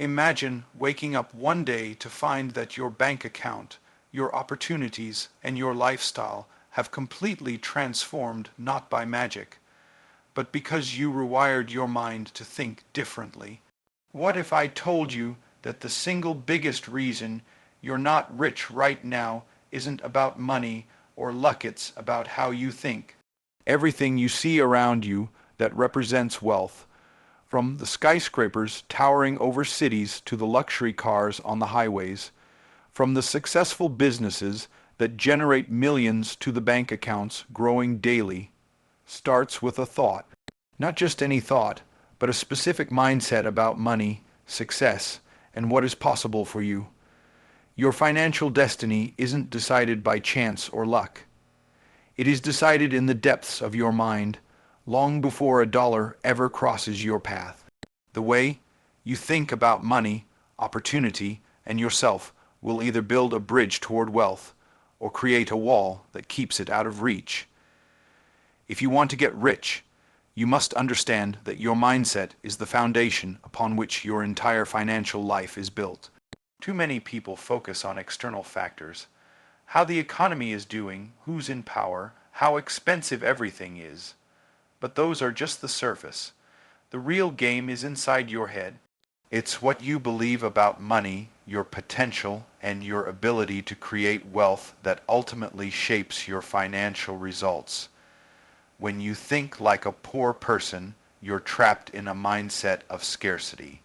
Imagine waking up one day to find that your bank account, your opportunities, and your lifestyle have completely transformed not by magic, but because you rewired your mind to think differently. What if I told you that the single biggest reason you're not rich right now isn't about money or luck, it's about how you think? Everything you see around you that represents wealth, from the skyscrapers towering over cities to the luxury cars on the highways, from the successful businesses that generate millions to the bank accounts growing daily, starts with a thought. Not just any thought, but a specific mindset about money, success, and what is possible for you. Your financial destiny isn't decided by chance or luck. It is decided in the depths of your mind, long before a dollar ever crosses your path. The way you think about money, opportunity, and yourself will either build a bridge toward wealth or create a wall that keeps it out of reach. If you want to get rich, you must understand that your mindset is the foundation upon which your entire financial life is built. Too many people focus on external factors, how the economy is doing, who's in power, how expensive everything is. But those are just the surface. The real game is inside your head. It's what you believe about money, your potential, and your ability to create wealth that ultimately shapes your financial results. When you think like a poor person, you're trapped in a mindset of scarcity.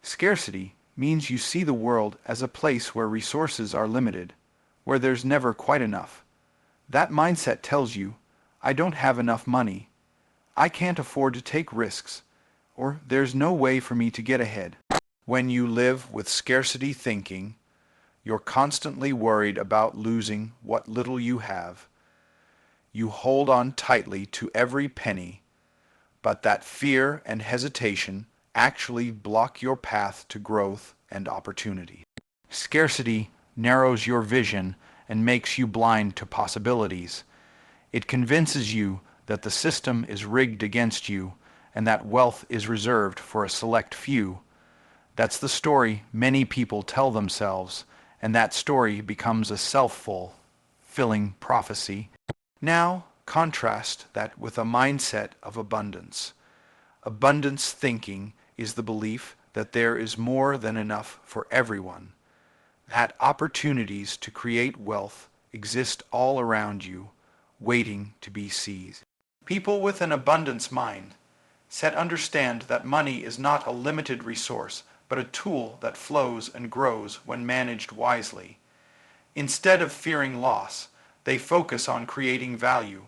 Scarcity means you see the world as a place where resources are limited, where there's never quite enough. That mindset tells you, I don't have enough money, I can't afford to take risks, or there's no way for me to get ahead. When you live with scarcity thinking, you're constantly worried about losing what little you have. You hold on tightly to every penny, but that fear and hesitation actually block your path to growth and opportunity. Scarcity narrows your vision and makes you blind to possibilities. It convinces you that the system is rigged against you and that wealth is reserved for a select few. That's the story many people tell themselves, and that story becomes a self-fulfilling prophecy. Now, contrast that with a mindset of abundance. Abundance thinking is the belief that there is more than enough for everyone, that opportunities to create wealth exist all around you, waiting to be seized. People with an abundance mind understand that money is not a limited resource, but a tool that flows and grows when managed wisely. Instead of fearing loss, they focus on creating value,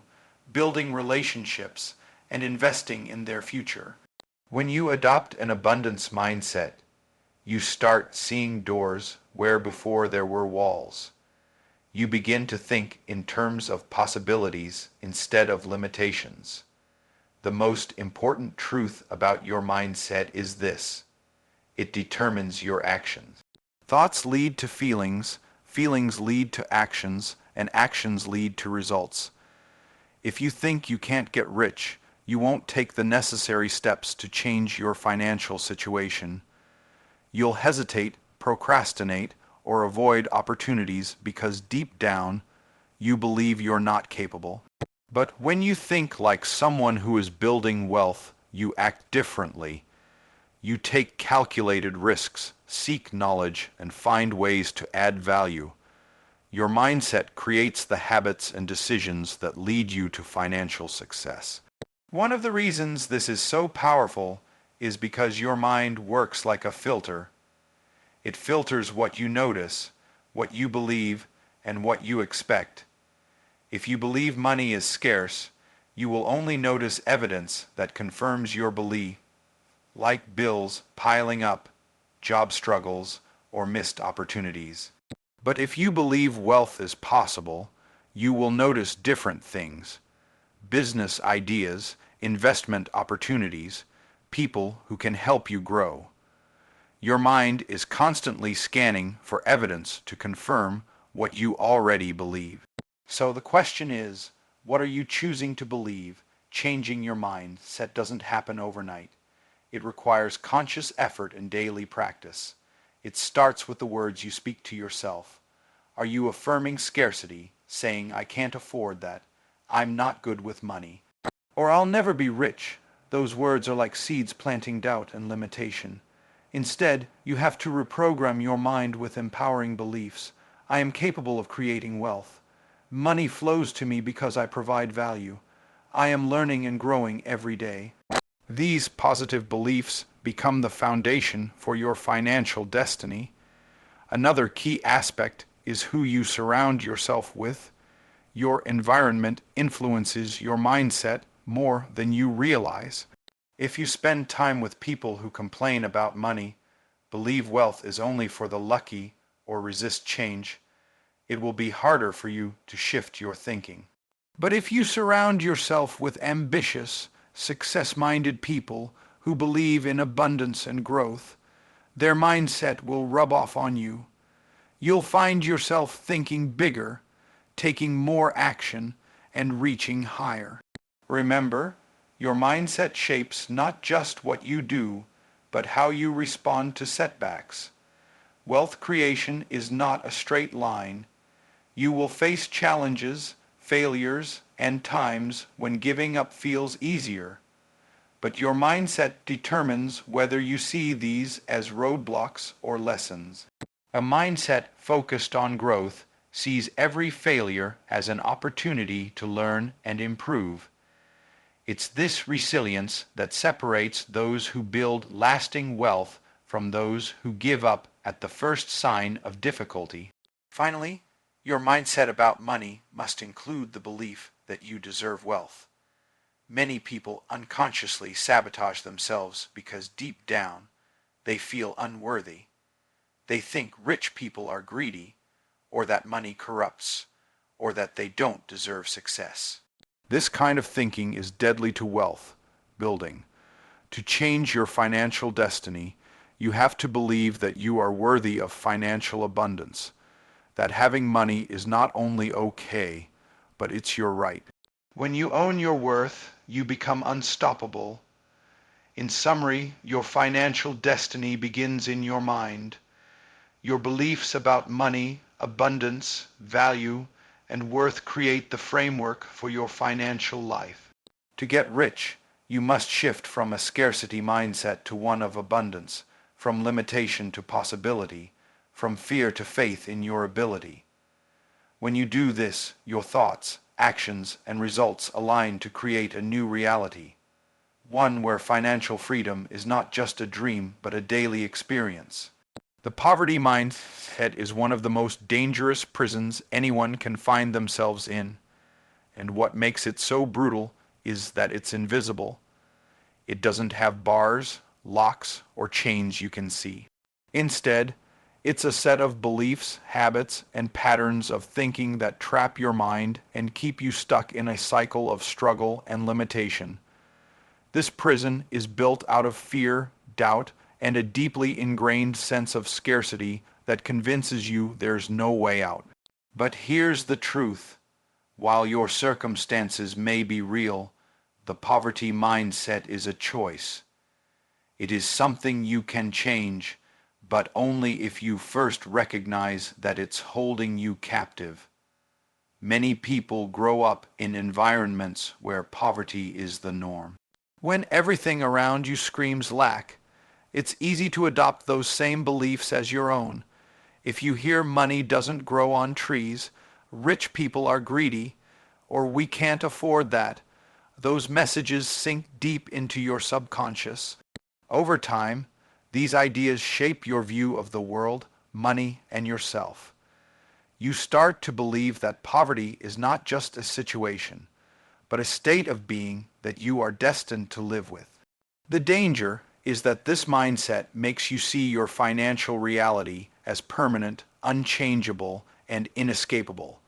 building relationships, and investing in their future. When you adopt an abundance mindset, you start seeing doors where before there were walls. You begin to think in terms of possibilities instead of limitations. The most important truth about your mindset is this: it determines your actions. Thoughts lead to feelings, feelings lead to actions, and actions lead to results. If you think you can't get rich, you won't take the necessary steps to change your financial situation. You'll hesitate, procrastinate, or avoid opportunities because deep down you believe you're not capable. But when you think like someone who is building wealth, you act differently. You take calculated risks, seek knowledge, and find ways to add value. Your mindset creates the habits and decisions that lead you to financial success. One of the reasons this is so powerful is because your mind works like a filter. It filters what you notice, what you believe, and what you expect. If you believe money is scarce, you will only notice evidence that confirms your belief, like bills piling up, job struggles, or missed opportunities. But if you believe wealth is possible, you will notice different things: business ideas, investment opportunities, people who can help you grow. Your mind is constantly scanning for evidence to confirm what you already believe. So the question is, what are you choosing to believe? Changing your mindset doesn't happen overnight. It requires conscious effort and daily practice. It starts with the words you speak to yourself. Are you affirming scarcity, saying, I can't afford that, I'm not good with money, or I'll never be rich? Those words are like seeds planting doubt and limitation. Instead, you have to reprogram your mind with empowering beliefs. I am capable of creating wealth. Money flows to me because I provide value. I am learning and growing every day. These positive beliefs become the foundation for your financial destiny. Another key aspect is who you surround yourself with. Your environment influences your mindset more than you realize. If you spend time with people who complain about money, believe wealth is only for the lucky, or resist change, it will be harder for you to shift your thinking. But if you surround yourself with ambitious, success-minded people who believe in abundance and growth, their mindset will rub off on you. You'll find yourself thinking bigger, taking more action, and reaching higher. Remember, your mindset shapes not just what you do, but how you respond to setbacks. Wealth creation is not a straight line. You will face challenges, failures, and times when giving up feels easier. But your mindset determines whether you see these as roadblocks or lessons. A mindset focused on growth sees every failure as an opportunity to learn and improve. It's this resilience that separates those who build lasting wealth from those who give up at the first sign of difficulty. Finally, your mindset about money must include the belief that you deserve wealth. Many people unconsciously sabotage themselves because deep down they feel unworthy. They think rich people are greedy, or that money corrupts, or that they don't deserve success. This kind of thinking is deadly to wealth building. To change your financial destiny, you have to believe that you are worthy of financial abundance, that having money is not only okay, but it's your right. When you own your worth, you become unstoppable. In summary, your financial destiny begins in your mind. Your beliefs about money, abundance, value, and worth create the framework for your financial life. To get rich, you must shift from a scarcity mindset to one of abundance, from limitation to possibility, from fear to faith in your ability. When you do this, your thoughts, actions, and results align to create a new reality, one where financial freedom is not just a dream but a daily experience. The poverty mindset is one of the most dangerous prisons anyone can find themselves in, and what makes it so brutal is that it's invisible. It doesn't have bars, locks, or chains you can see. Instead, it's a set of beliefs, habits, and patterns of thinking that trap your mind and keep you stuck in a cycle of struggle and limitation. This prison is built out of fear, doubt, and a deeply ingrained sense of scarcity that convinces you there's no way out. But here's the truth. While your circumstances may be real, the poverty mindset is a choice. It is something you can change, but only if you first recognize that it's holding you captive. Many people grow up in environments where poverty is the norm. When everything around you screams lack, it's easy to adopt those same beliefs as your own. If you hear money doesn't grow on trees, rich people are greedy, or we can't afford that, those messages sink deep into your subconscious. Over time, these ideas shape your view of the world, money, and yourself. You start to believe that poverty is not just a situation, but a state of being that you are destined to live with. The danger is that this mindset makes you see your financial reality as permanent, unchangeable, and inescapable.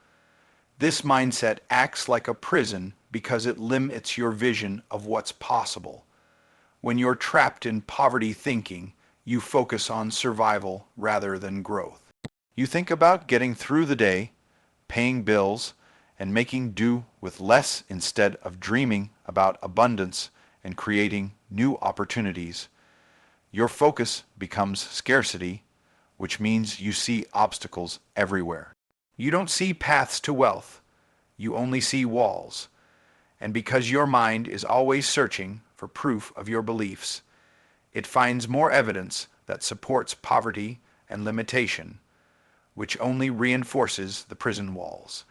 This mindset acts like a prison because it limits your vision of what's possible. When you're trapped in poverty thinking, you focus on survival rather than growth. You think about getting through the day, paying bills, and making do with less instead of dreaming about abundance and creating new opportunities. Your focus becomes scarcity, which means you see obstacles everywhere. You don't see paths to wealth, you only see walls. And because your mind is always searching for proof of your beliefs, it finds more evidence that supports poverty and limitation, which only reinforces the prison walls.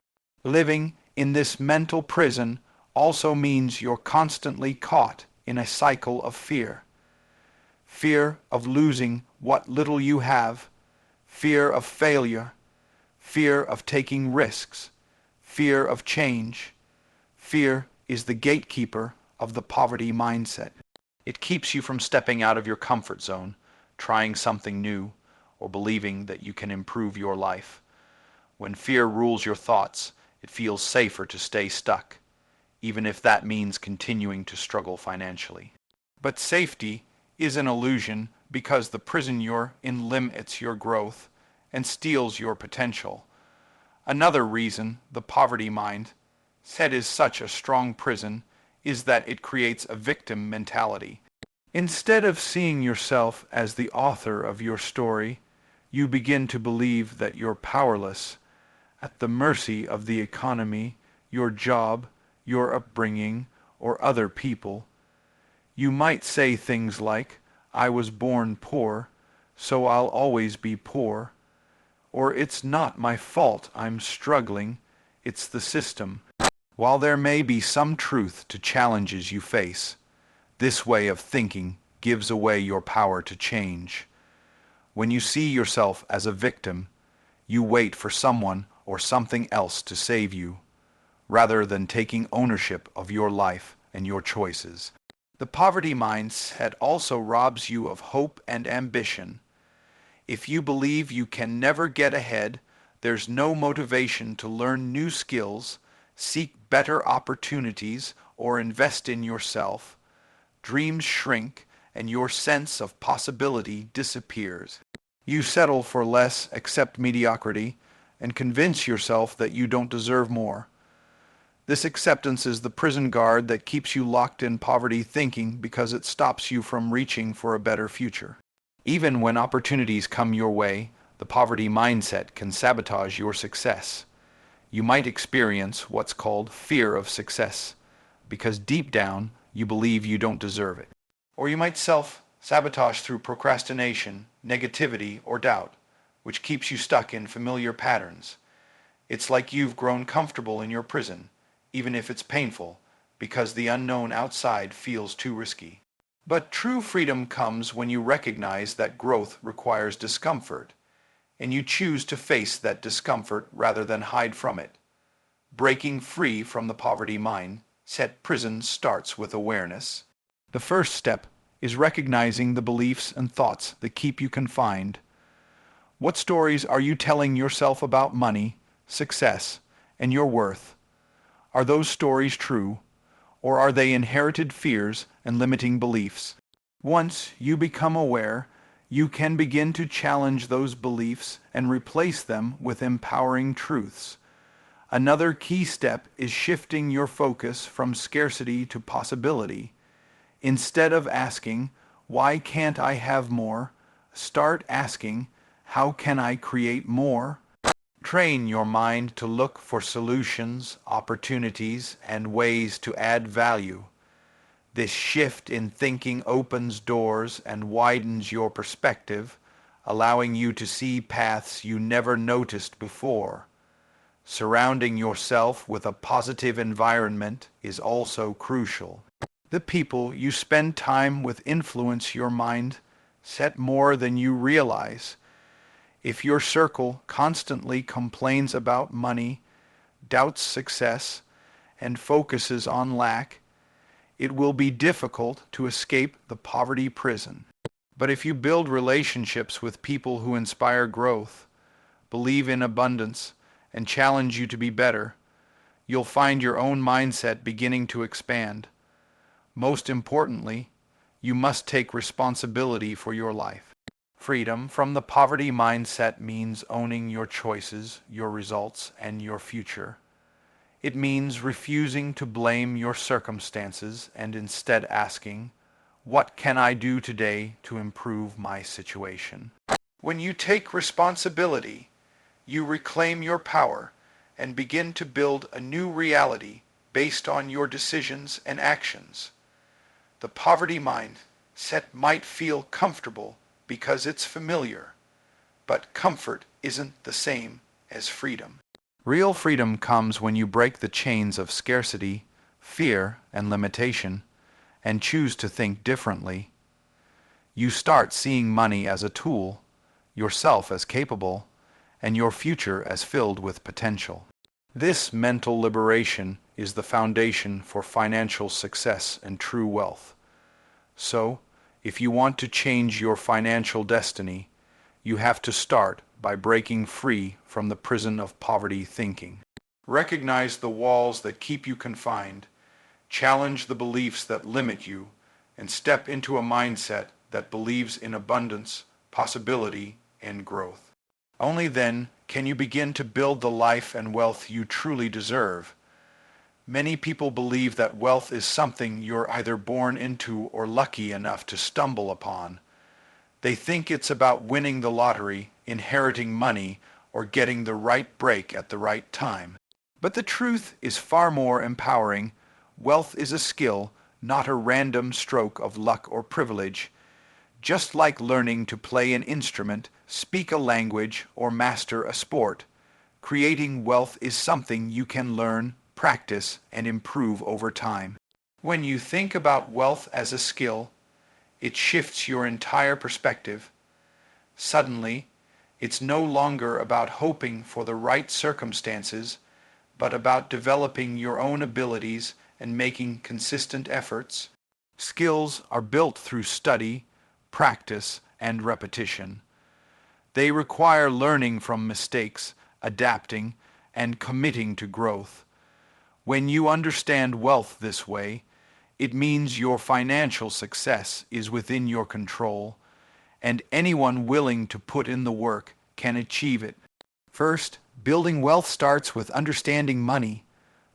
Living in this mental prison also means you're constantly caught in a cycle of fear. Fear of losing what little you have, fear of failure, fear of taking risks, fear of change. Fear is the gatekeeper of the poverty mindset. It keeps you from stepping out of your comfort zone, trying something new, or believing that you can improve your life. When fear rules your thoughts, it feels safer to stay stuck, even if that means continuing to struggle financially. But safety is an illusion because the prison you're in limits your growth and steals your potential. Another reason the poverty mind set is such a strong prison is that it creates a victim mentality. Instead of seeing yourself as the author of your story, you begin to believe that you're powerless, at the mercy of the economy, your job, your upbringing, or other people. You might say things like, "I was born poor, so I'll always be poor," or "It's not my fault I'm struggling, it's the system." While there may be some truth to challenges you face, this way of thinking gives away your power to change. When you see yourself as a victim, you wait for someone or something else to save you, rather than taking ownership of your life and your choices. The poverty mindset also robs you of hope and ambition. If you believe you can never get ahead, there's no motivation to learn new skills, seek better opportunities, or invest in yourself. Dreams shrink, and your sense of possibility disappears. You settle for less, accept mediocrity, and convince yourself that you don't deserve more. This acceptance is the prison guard that keeps you locked in poverty thinking because it stops you from reaching for a better future. Even when opportunities come your way, the poverty mindset can sabotage your success. You might experience what's called fear of success, because deep down you believe you don't deserve it. Or you might self-sabotage through procrastination, negativity, or doubt, which keeps you stuck in familiar patterns. It's like you've grown comfortable in your prison, even if it's painful, because the unknown outside feels too risky. But true freedom comes when you recognize that growth requires discomfort, and you choose to face that discomfort rather than hide from it. Breaking free from the poverty mindset prison starts with awareness. The first step is recognizing the beliefs and thoughts that keep you confined. What stories are you telling yourself about money, success, and your worth? Are those stories true, or are they inherited fears and limiting beliefs? Once you become aware, you can begin to challenge those beliefs and replace them with empowering truths. Another key step is shifting your focus from scarcity to possibility. Instead of asking, "Why can't I have more?" start asking, "How can I create more?" Train your mind to look for solutions, opportunities, and ways to add value. This shift in thinking opens doors and widens your perspective, allowing you to see paths you never noticed before. Surrounding yourself with a positive environment is also crucial. The people you spend time with influence your mindset more than you realize. If your circle constantly complains about money, doubts success, and focuses on lack, it will be difficult to escape the poverty prison. But if you build relationships with people who inspire growth, believe in abundance, and challenge you to be better, you'll find your own mindset beginning to expand. Most importantly, you must take responsibility for your life. Freedom from the poverty mindset means owning your choices, your results, and your future. It means refusing to blame your circumstances and instead asking, What can I do today to improve my situation? When you take responsibility, you reclaim your power and begin to build a new reality based on your decisions and actions. The poverty mindset might feel comfortable because it's familiar, but comfort isn't the same as freedom. Real freedom comes when you break the chains of scarcity, fear, and limitation, and choose to think differently. You start seeing money as a tool, yourself as capable, and your future as filled with potential. This mental liberation is the foundation for financial success and true wealth. So, if you want to change your financial destiny, you have to start by breaking free from the prison of poverty thinking. Recognize the walls that keep you confined, challenge the beliefs that limit you, and step into a mindset that believes in abundance, possibility, and growth. Only then can you begin to build the life and wealth you truly deserve. Many people believe that wealth is something you're either born into or lucky enough to stumble upon. They think it's about winning the lottery, inheriting money, or getting the right break at the right time. But the truth is far more empowering. Wealth is a skill, not a random stroke of luck or privilege. Just like learning to play an instrument, speak a language, or master a sport, creating wealth is something you can learn, practice, and improve over time. When you think about wealth as a skill, it shifts your entire perspective. Suddenly, it's no longer about hoping for the right circumstances, but about developing your own abilities and making consistent efforts. Skills are built through study, practice, and repetition. They require learning from mistakes, adapting, and committing to growth. When you understand wealth this way, it means your financial success is within your control, and anyone willing to put in the work can achieve it. First, building wealth starts with understanding money,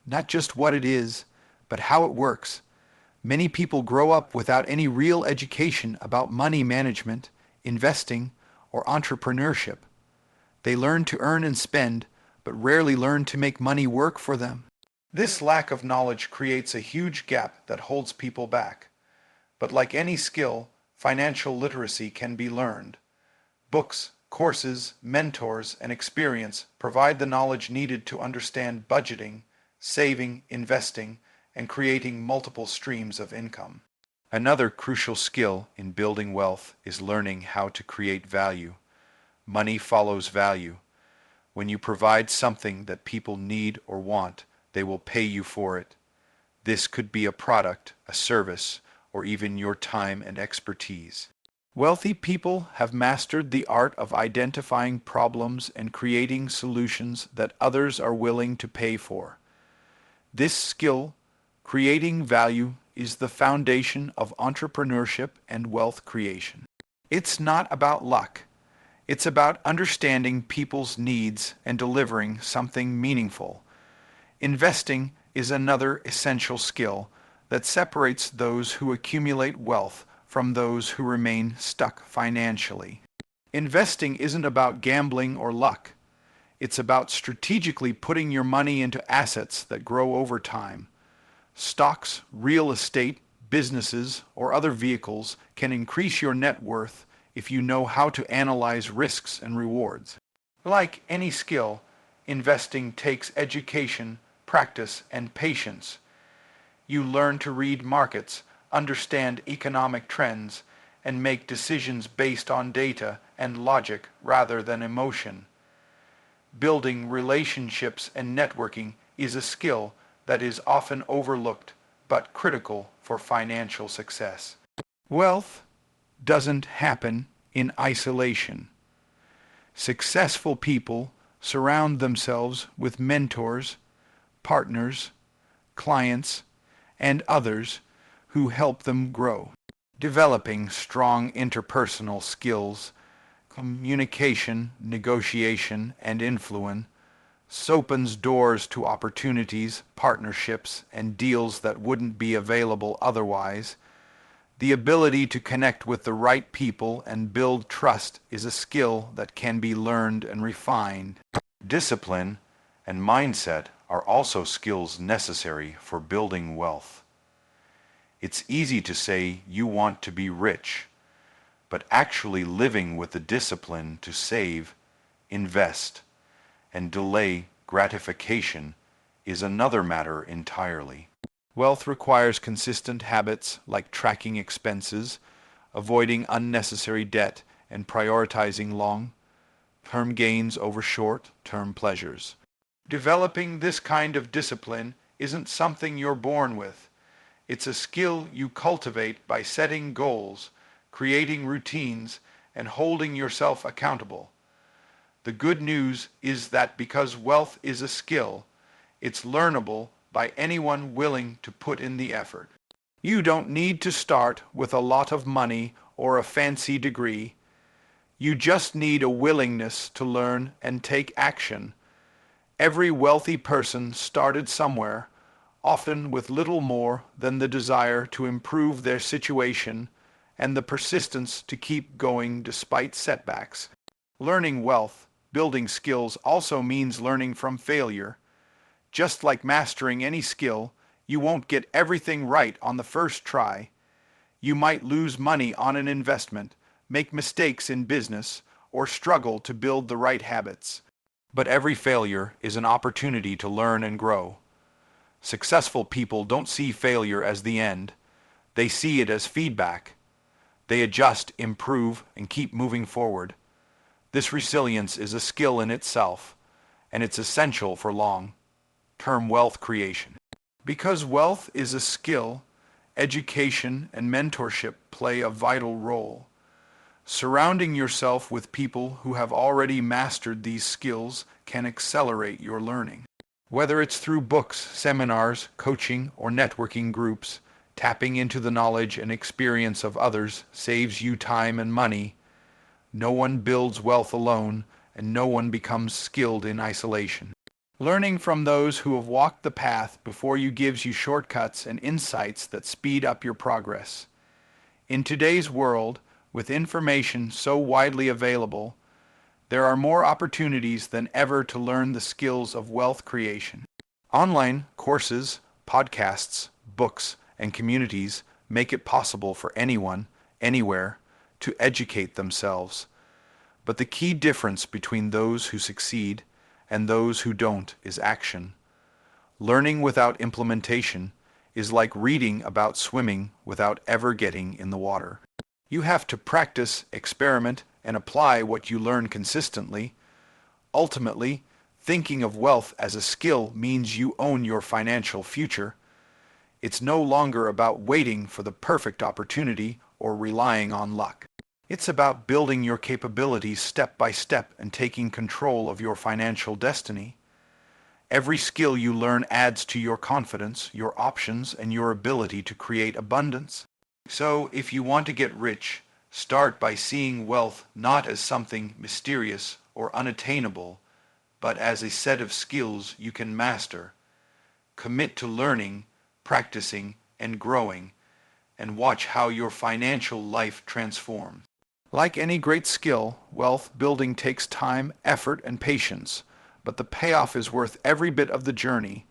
not just what it is, but how it works. Many people grow up without any real education about money management, investing, or entrepreneurship. They learn to earn and spend, but rarely learn to make money work for them. This lack of knowledge creates a huge gap that holds people back. But like any skill, financial literacy can be learned. Books, courses, mentors, and experience provide the knowledge needed to understand budgeting, saving, investing, and creating multiple streams of income. Another crucial skill in building wealth is learning how to create value. Money follows value. When you provide something that people need or want, they will pay you for it. This could be a product, a service, or even your time and expertise. Wealthy people have mastered the art of identifying problems and creating solutions that others are willing to pay for. This skill, creating value, is the foundation of entrepreneurship and wealth creation. It's not about luck. It's about understanding people's needs and delivering something meaningful. Investing is another essential skill that separates those who accumulate wealth from those who remain stuck financially. Investing isn't about gambling or luck. It's about strategically putting your money into assets that grow over time. Stocks, real estate, businesses, or other vehicles can increase your net worth if you know how to analyze risks and rewards. Like any skill, investing takes education, practice, and patience. You learn to read markets, understand economic trends, and make decisions based on data and logic rather than emotion. Building relationships and networking is a skill that is often overlooked but critical for financial success. Wealth doesn't happen in isolation. Successful people surround themselves with mentors, partners, clients, and others who help them grow. Developing strong interpersonal skills, communication, negotiation, and influence opens doors to opportunities, partnerships, and deals that wouldn't be available otherwise. The ability to connect with the right people and build trust is a skill that can be learned and refined. Discipline and mindset are also skills necessary for building wealth. It's easy to say you want to be rich, but actually living with the discipline to save, invest, and delay gratification is another matter entirely. Wealth requires consistent habits like tracking expenses, avoiding unnecessary debt, and prioritizing long-term gains over short-term pleasures. Developing this kind of discipline isn't something you're born with. It's a skill you cultivate by setting goals, creating routines, and holding yourself accountable. The good news is that because wealth is a skill, it's learnable by anyone willing to put in the effort. You don't need to start with a lot of money or a fancy degree. You just need a willingness to learn and take action. Every wealthy person started somewhere, often with little more than the desire to improve their situation and the persistence to keep going despite setbacks. Learning wealth, building skills also means learning from failure. Just like mastering any skill, you won't get everything right on the first try. You might lose money on an investment, make mistakes in business, or struggle to build the right habits. But every failure is an opportunity to learn and grow. Successful people don't see failure as the end. They see it as feedback. They adjust, improve, and keep moving forward. This resilience is a skill in itself, and it's essential for long-term wealth creation. Because wealth is a skill, education and mentorship play a vital role. Surrounding yourself with people who have already mastered these skills can accelerate your learning. Whether it's through books, seminars, coaching, or networking groups, tapping into the knowledge and experience of others saves you time and money. No one builds wealth alone, and no one becomes skilled in isolation. Learning from those who have walked the path before you gives you shortcuts and insights that speed up your progress. In today's world, with information so widely available, there are more opportunities than ever to learn the skills of wealth creation. Online courses, podcasts, books, and communities make it possible for anyone, anywhere, to educate themselves. But the key difference between those who succeed and those who don't is action. Learning without implementation is like reading about swimming without ever getting in the water. You have to practice, experiment, and apply what you learn consistently. Ultimately, thinking of wealth as a skill means you own your financial future. It's no longer about waiting for the perfect opportunity or relying on luck. It's about building your capabilities step by step and taking control of your financial destiny. Every skill you learn adds to your confidence, your options, and your ability to create abundance. So, if you want to get rich, start by seeing wealth not as something mysterious or unattainable, but as a set of skills you can master. Commit to learning, practicing, and growing, and watch how your financial life transforms. Like any great skill, wealth building takes time, effort, and patience, but the payoff is worth every bit of the journey.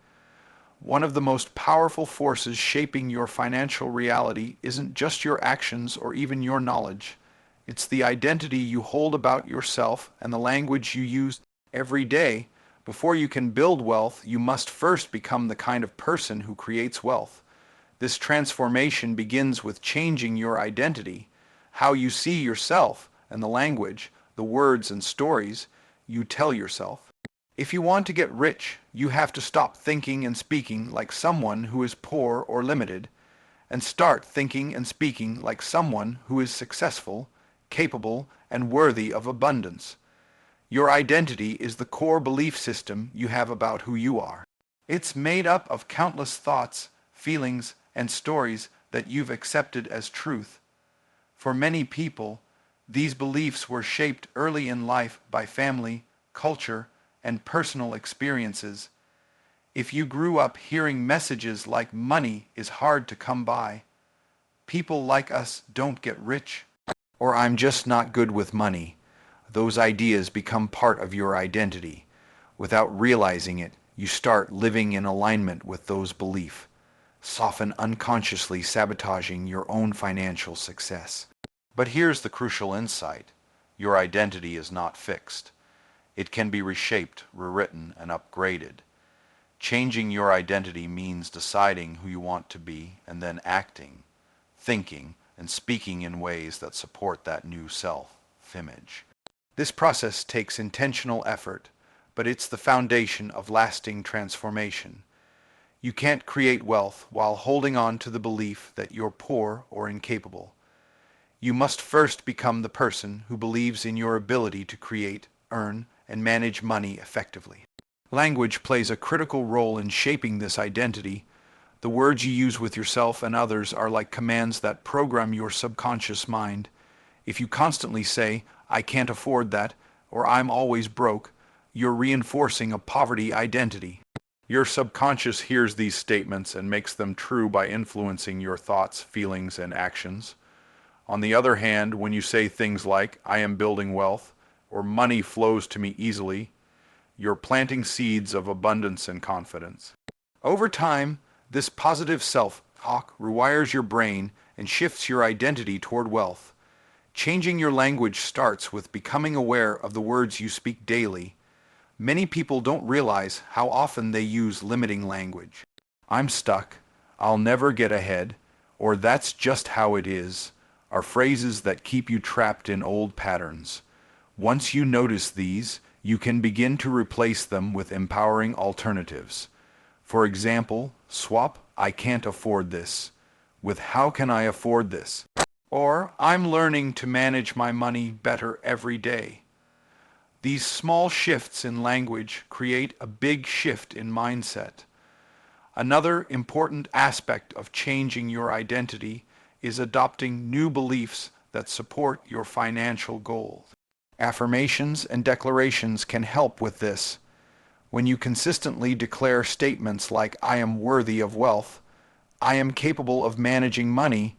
One of the most powerful forces shaping your financial reality isn't just your actions or even your knowledge. It's the identity you hold about yourself and the language you use every day. Before you can build wealth, you must first become the kind of person who creates wealth. This transformation begins with changing your identity, how you see yourself, and the language, the words and stories you tell yourself. If you want to get rich, you have to stop thinking and speaking like someone who is poor or limited, and start thinking and speaking like someone who is successful, capable, and worthy of abundance. Your identity is the core belief system you have about who you are. It's made up of countless thoughts, feelings, and stories that you've accepted as truth. For many people, these beliefs were shaped early in life by family, culture, and personal experiences. If you grew up hearing messages like money is hard to come by, People like us don't get rich, or I'm just not good with money. Those ideas become part of your identity. Without realizing it, you start living in alignment with those beliefs, often unconsciously sabotaging your own financial success. But here's the crucial insight. Your identity is not fixed. It can be reshaped, rewritten, and upgraded. Changing your identity means deciding who you want to be and then acting, thinking, and speaking in ways that support that new self-image. This process takes intentional effort, but it's the foundation of lasting transformation. You can't create wealth while holding on to the belief that you're poor or incapable. You must first become the person who believes in your ability to create, earn, and manage money effectively. Language plays a critical role in shaping this identity. The words you use with yourself and others are like commands that program your subconscious mind. If you constantly say, "I can't afford that," or "I'm always broke," you're reinforcing a poverty identity. Your subconscious hears these statements and makes them true by influencing your thoughts, feelings, and actions. On the other hand, when you say things like, "I am building wealth," or "money flows to me easily," you're planting seeds of abundance and confidence. Over time, this positive self-talk rewires your brain and shifts your identity toward wealth. Changing your language starts with becoming aware of the words you speak daily. Many people don't realize how often they use limiting language. "I'm stuck," "I'll never get ahead," or "that's just how it is," are phrases that keep you trapped in old patterns. Once you notice these, you can begin to replace them with empowering alternatives. For example, swap "I can't afford this" with "How can I afford this?" or "I'm learning to manage my money better every day." These small shifts in language create a big shift in mindset. Another important aspect of changing your identity is adopting new beliefs that support your financial goals. Affirmations and declarations can help with this. When you consistently declare statements like "I am worthy of wealth," "I am capable of managing money,"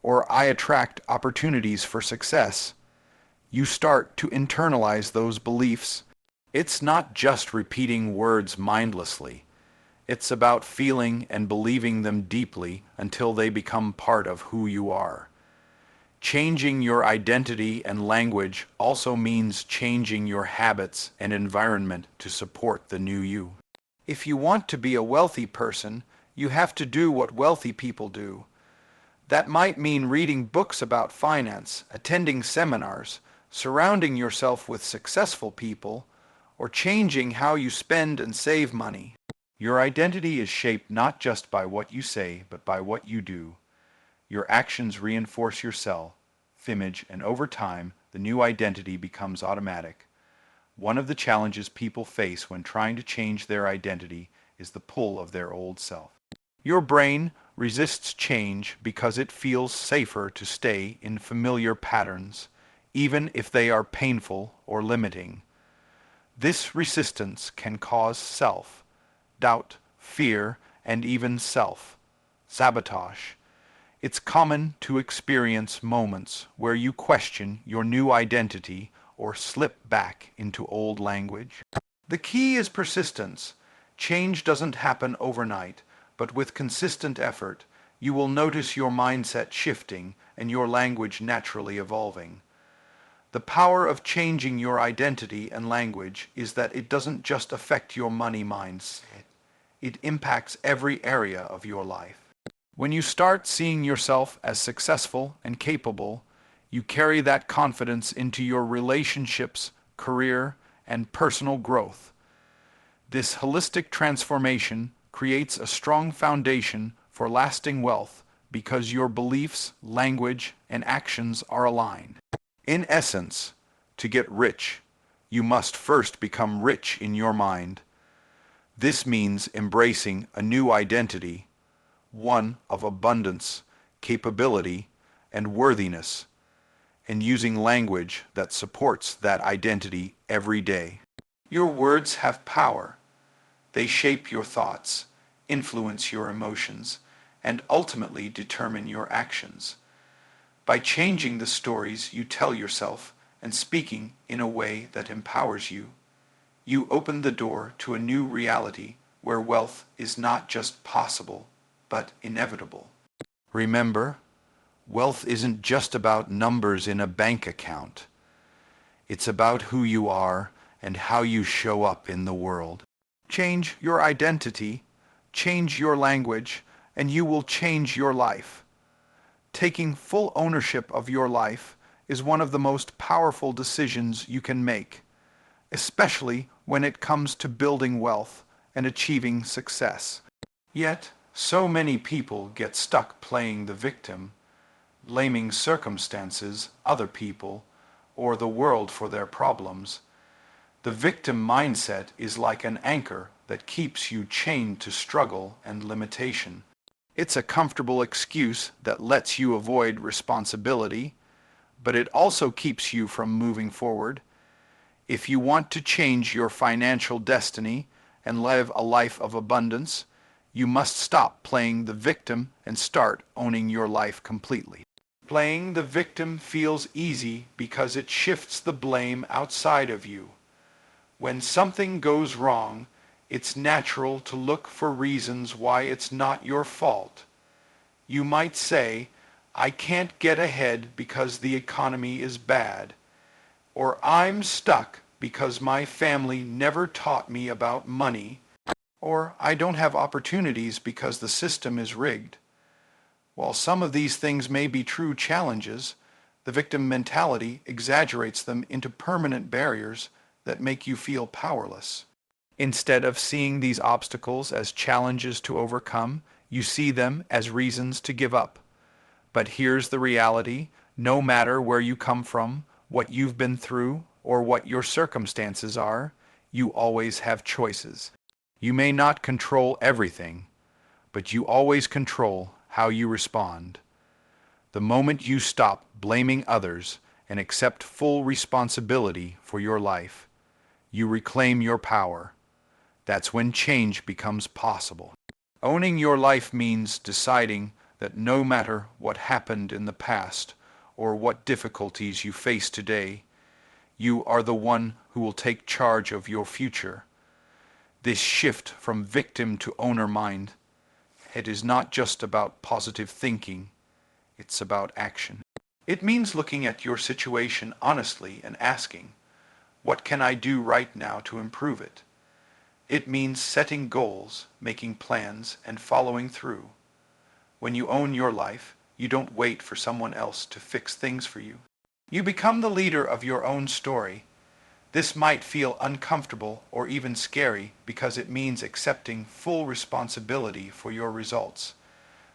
or "I attract opportunities for success," you start to internalize those beliefs. It's not just repeating words mindlessly. It's about feeling and believing them deeply until they become part of who you are. Changing your identity and language also means changing your habits and environment to support the new you. If you want to be a wealthy person, you have to do what wealthy people do. That might mean reading books about finance, attending seminars, surrounding yourself with successful people, or changing how you spend and save money. Your identity is shaped not just by what you say, but by what you do. Your actions reinforce your self-image, and over time, the new identity becomes automatic. One of the challenges people face when trying to change their identity is the pull of their old self. Your brain resists change because it feels safer to stay in familiar patterns, even if they are painful or limiting. This resistance can cause self-doubt, fear, and even self-sabotage. It's common to experience moments where you question your new identity or slip back into old language. The key is persistence. Change doesn't happen overnight, but with consistent effort, you will notice your mindset shifting and your language naturally evolving. The power of changing your identity and language is that it doesn't just affect your money mindset. It impacts every area of your life. When you start seeing yourself as successful and capable, you carry that confidence into your relationships, career, and personal growth. This holistic transformation creates a strong foundation for lasting wealth because your beliefs, language, and actions are aligned. In essence, to get rich, you must first become rich in your mind. This means embracing a new identity, one of abundance, capability, and worthiness, and using language that supports that identity every day. Your words have power. They shape your thoughts, influence your emotions, and ultimately determine your actions. By changing the stories you tell yourself and speaking in a way that empowers you, you open the door to a new reality where wealth is not just possible, but inevitable. Remember, wealth isn't just about numbers in a bank account. It's about who you are and how you show up in the world. Change your identity, change your language, and you will change your life. Taking full ownership of your life is one of the most powerful decisions you can make, especially when it comes to building wealth and achieving success. Yet, so many people get stuck playing the victim, blaming circumstances, other people, or the world for their problems. The victim mindset is like an anchor that keeps you chained to struggle and limitation. It's a comfortable excuse that lets you avoid responsibility, but it also keeps you from moving forward. If you want to change your financial destiny and live a life of abundance, you must stop playing the victim and start owning your life completely. Playing the victim feels easy because it shifts the blame outside of you. When something goes wrong, it's natural to look for reasons why it's not your fault. You might say, "I can't get ahead because the economy is bad," or "I'm stuck because my family never taught me about money," or "I don't have opportunities because the system is rigged." While some of these things may be true challenges, the victim mentality exaggerates them into permanent barriers that make you feel powerless. Instead of seeing these obstacles as challenges to overcome, you see them as reasons to give up. But here's the reality: no matter where you come from, what you've been through, or what your circumstances are, you always have choices. You may not control everything, but you always control how you respond. The moment you stop blaming others and accept full responsibility for your life, you reclaim your power. That's when change becomes possible. Owning your life means deciding that no matter what happened in the past or what difficulties you face today, you are the one who will take charge of your future. This shift from victim to owner mind, it is not just about positive thinking, it's about action. It means looking at your situation honestly and asking, what can I do right now to improve it? It means setting goals, making plans, and following through. When you own your life, you don't wait for someone else to fix things for you. You become the leader of your own story. This might feel uncomfortable or even scary because it means accepting full responsibility for your results.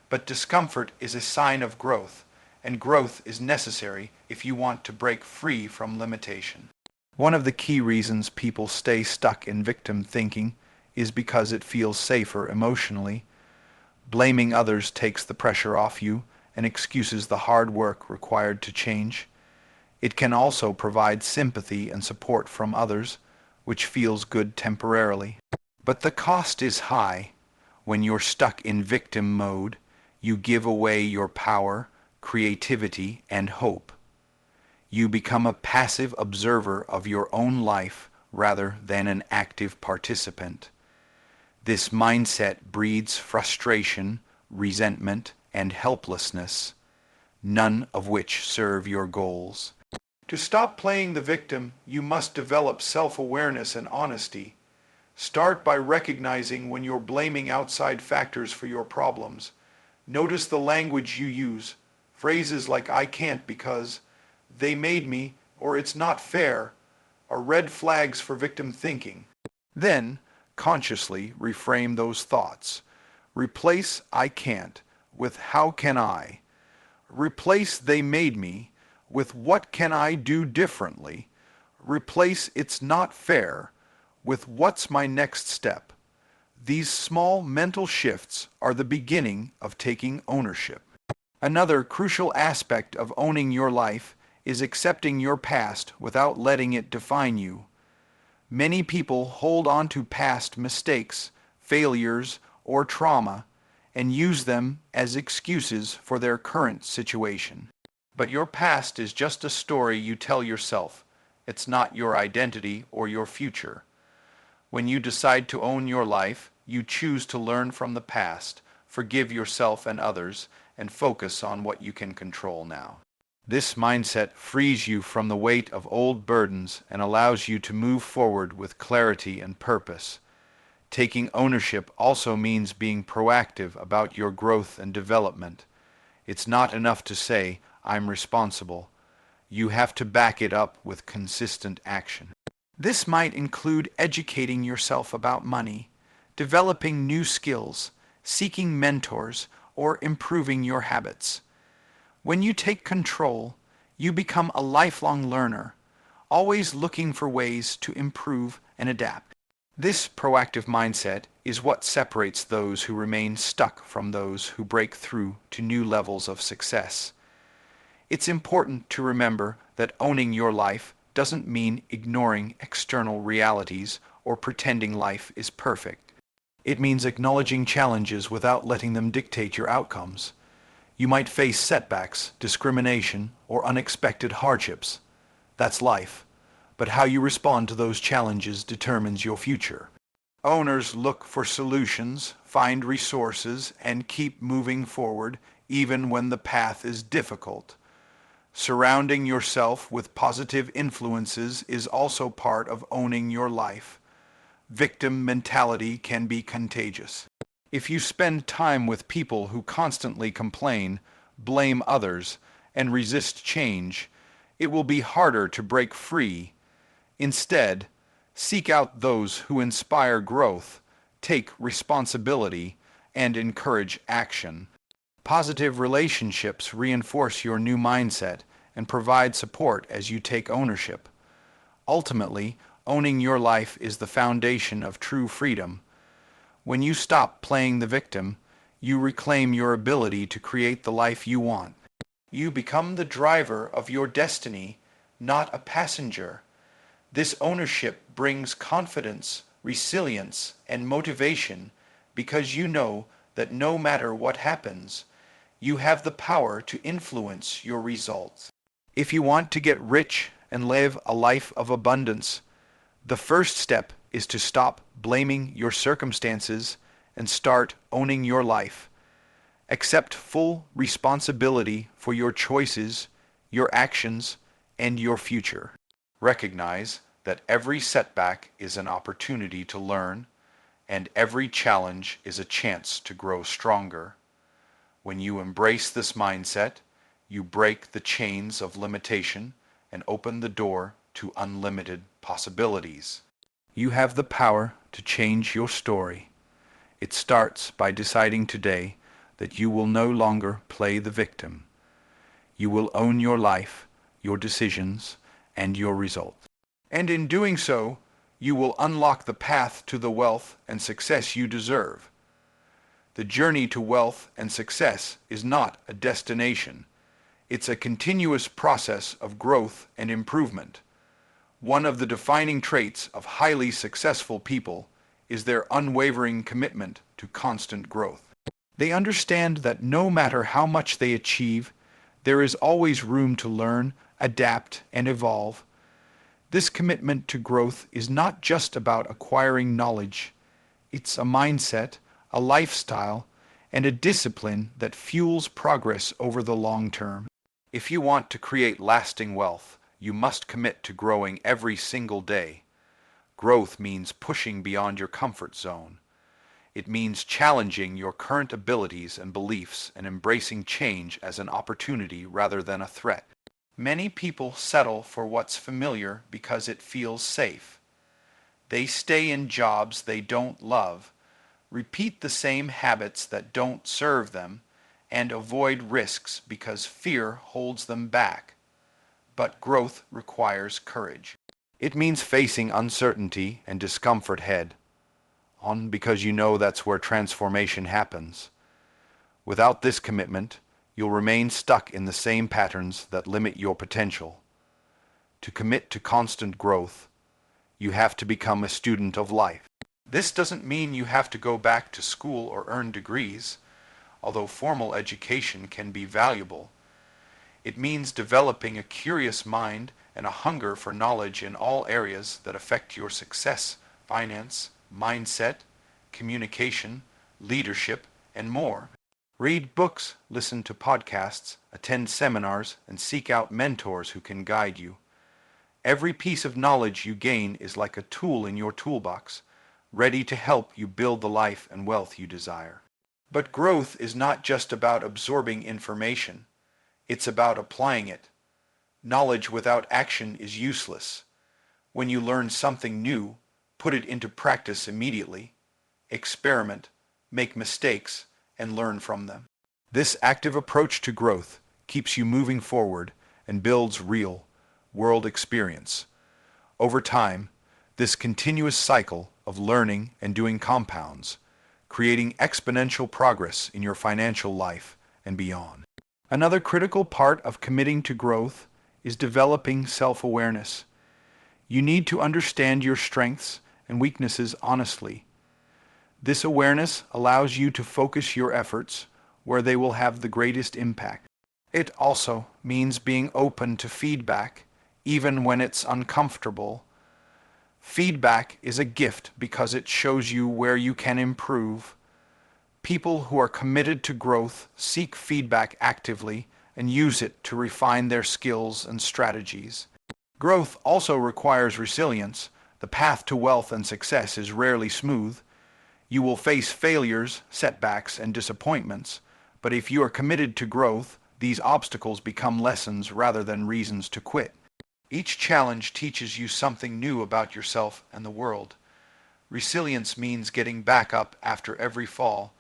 But discomfort is a sign of growth, and growth is necessary if you want to break free from limitation. One of the key reasons people stay stuck in victim thinking is because it feels safer emotionally. Blaming others takes the pressure off you and excuses the hard work required to change. It can also provide sympathy and support from others, which feels good temporarily. But the cost is high. When you're stuck in victim mode, you give away your power, creativity, and hope. You become a passive observer of your own life rather than an active participant. This mindset breeds frustration, resentment, and helplessness, none of which serve your goals. To stop playing the victim, you must develop self-awareness and honesty. Start by recognizing when you're blaming outside factors for your problems. Notice the language you use. Phrases like "I can't because," "they made me," or "it's not fair" are red flags for victim thinking. Then, consciously reframe those thoughts. Replace "I can't" with "how can I?" Replace "they made me" with "what can I do differently?" Replace "it's not fair" with "what's my next step?" These small mental shifts are the beginning of taking ownership. Another crucial aspect of owning your life is accepting your past without letting it define you. Many people hold on to past mistakes, failures, or trauma, and use them as excuses for their current situation. But your past is just a story you tell yourself. It's not your identity or your future. When you decide to own your life, you choose to learn from the past, forgive yourself and others, and focus on what you can control now. This mindset frees you from the weight of old burdens and allows you to move forward with clarity and purpose. Taking ownership also means being proactive about your growth and development. It's not enough to say, "I'm responsible." You have to back it up with consistent action. This might include educating yourself about money, developing new skills, seeking mentors, or improving your habits. When you take control, you become a lifelong learner, always looking for ways to improve and adapt. This proactive mindset is what separates those who remain stuck from those who break through to new levels of success. It's important to remember that owning your life doesn't mean ignoring external realities or pretending life is perfect. It means acknowledging challenges without letting them dictate your outcomes. You might face setbacks, discrimination, or unexpected hardships. That's life. But how you respond to those challenges determines your future. Owners look for solutions, find resources, and keep moving forward even when the path is difficult. Surrounding yourself with positive influences is also part of owning your life. Victim mentality can be contagious. If you spend time with people who constantly complain, blame others, and resist change, it will be harder to break free. Instead, seek out those who inspire growth, take responsibility, and encourage action. Positive relationships reinforce your new mindset and provide support as you take ownership. Ultimately, owning your life is the foundation of true freedom. When you stop playing the victim, you reclaim your ability to create the life you want. You become the driver of your destiny, not a passenger. This ownership brings confidence, resilience, and motivation because you know that no matter what happens, you have the power to influence your results. If you want to get rich and live a life of abundance, the first step is to stop blaming your circumstances and start owning your life. Accept full responsibility for your choices, your actions, and your future. Recognize that every setback is an opportunity to learn, and every challenge is a chance to grow stronger. When you embrace this mindset, you break the chains of limitation and open the door to unlimited possibilities. You have the power to change your story. It starts by deciding today that you will no longer play the victim. You will own your life, your decisions, and your results. And in doing so, you will unlock the path to the wealth and success you deserve. The journey to wealth and success is not a destination. It's a continuous process of growth and improvement. One of the defining traits of highly successful people is their unwavering commitment to constant growth. They understand that no matter how much they achieve, there is always room to learn, adapt, and evolve. This commitment to growth is not just about acquiring knowledge. It's a mindset, a lifestyle, and a discipline that fuels progress over the long term. If you want to create lasting wealth, you must commit to growing every single day. Growth means pushing beyond your comfort zone. It means challenging your current abilities and beliefs and embracing change as an opportunity rather than a threat. Many people settle for what's familiar because it feels safe. They stay in jobs they don't love, repeat the same habits that don't serve them, and avoid risks because fear holds them back. But growth requires courage. It means facing uncertainty and discomfort head on because you know that's where transformation happens. Without this commitment, you'll remain stuck in the same patterns that limit your potential. To commit to constant growth, you have to become a student of life. This doesn't mean you have to go back to school or earn degrees. although formal education can be valuable. It means developing a curious mind and a hunger for knowledge in all areas that affect your success, finance, mindset, communication, leadership, and more. Read books, listen to podcasts, attend seminars, and seek out mentors who can guide you. Every piece of knowledge you gain is like a tool in your toolbox, ready to help you build the life and wealth you desire. But growth is not just about absorbing information. It's about applying it. Knowledge without action is useless. When you learn something new, put it into practice immediately. Experiment, make mistakes, and learn from them. This active approach to growth keeps you moving forward and builds real world experience. Over time, this continuous cycle of learning and doing compounds, creating exponential progress in your financial life and beyond. Another critical part of committing to growth is developing self-awareness. You need to understand your strengths and weaknesses honestly. This awareness allows you to focus your efforts where they will have the greatest impact. It also means being open to feedback, even when it's uncomfortable. Feedback is a gift because it shows you where you can improve. People who are committed to growth seek feedback actively and use it to refine their skills and strategies. Growth also requires resilience. The path to wealth and success is rarely smooth. You will face failures, setbacks, and disappointments, but if you are committed to growth, these obstacles become lessons rather than reasons to quit. Each challenge teaches you something new about yourself and the world. Resilience means getting back up after every fall,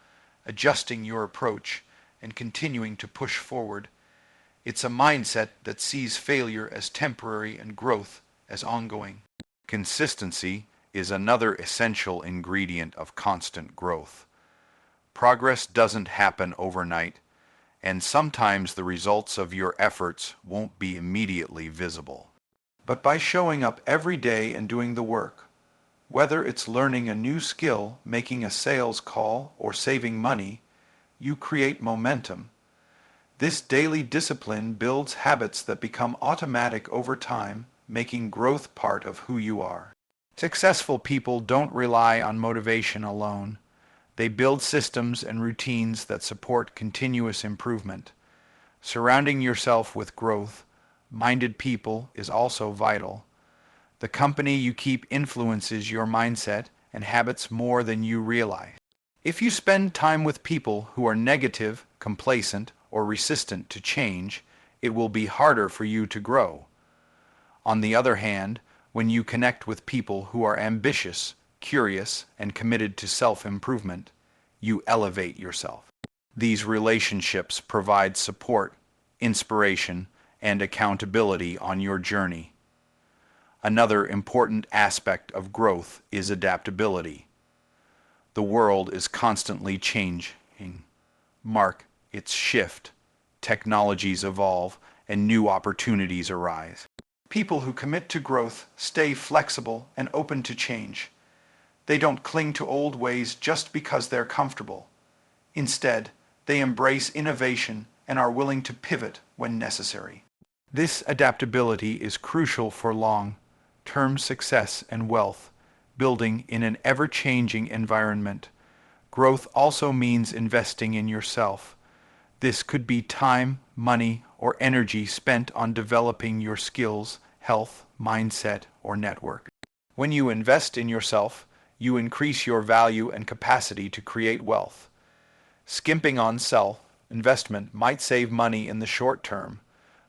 adjusting your approach, and continuing to push forward. It's a mindset that sees failure as temporary and growth as ongoing. Consistency is another essential ingredient of constant growth. Progress doesn't happen overnight, and sometimes the results of your efforts won't be immediately visible. But by showing up every day and doing the work, whether it's learning a new skill, making a sales call, or saving money, you create momentum. This daily discipline builds habits that become automatic over time, making growth part of who you are. Successful people don't rely on motivation alone. They build systems and routines that support continuous improvement. Surrounding yourself with growth-minded people is also vital. The company you keep influences your mindset and habits more than you realize. If you spend time with people who are negative, complacent, or resistant to change, it will be harder for you to grow. On the other hand, when you connect with people who are ambitious, curious, and committed to self-improvement, you elevate yourself. These relationships provide support, inspiration, and accountability on your journey. Another important aspect of growth is adaptability. The world is constantly changing. Mark its shift. Technologies evolve, and new opportunities arise. People who commit to growth stay flexible and open to change. They don't cling to old ways just because they're comfortable. Instead, they embrace innovation and are willing to pivot when necessary. This adaptability is crucial for long-term success and wealth, building in an ever-changing environment. Growth also means investing in yourself. This could be time, money, or energy spent on developing your skills, health, mindset, or network. When you invest in yourself, you increase your value and capacity to create wealth. Skimping on self-investment might save money in the short term,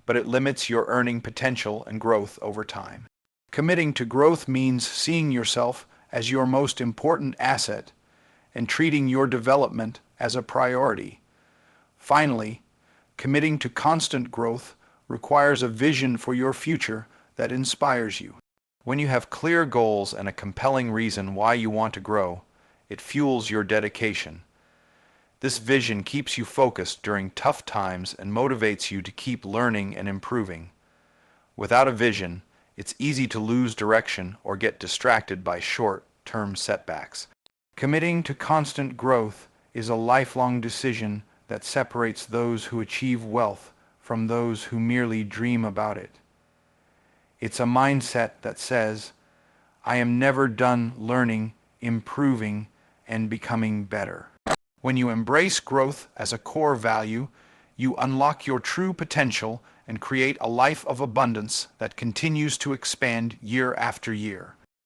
but it limits your earning potential and growth over time. Committing to growth means seeing yourself as your most important asset and treating your development as a priority. Finally, committing to constant growth requires a vision for your future that inspires you. When you have clear goals and a compelling reason why you want to grow, it fuels your dedication. This vision keeps you focused during tough times and motivates you to keep learning and improving. Without a vision, it's easy to lose direction or get distracted by short-term setbacks. Committing to constant growth is a lifelong decision that separates those who achieve wealth from those who merely dream about it. It's a mindset that says, I am never done learning, improving, and becoming better. When you embrace growth as a core value, you unlock your true potential and create a life of abundance that continues to expand year after year.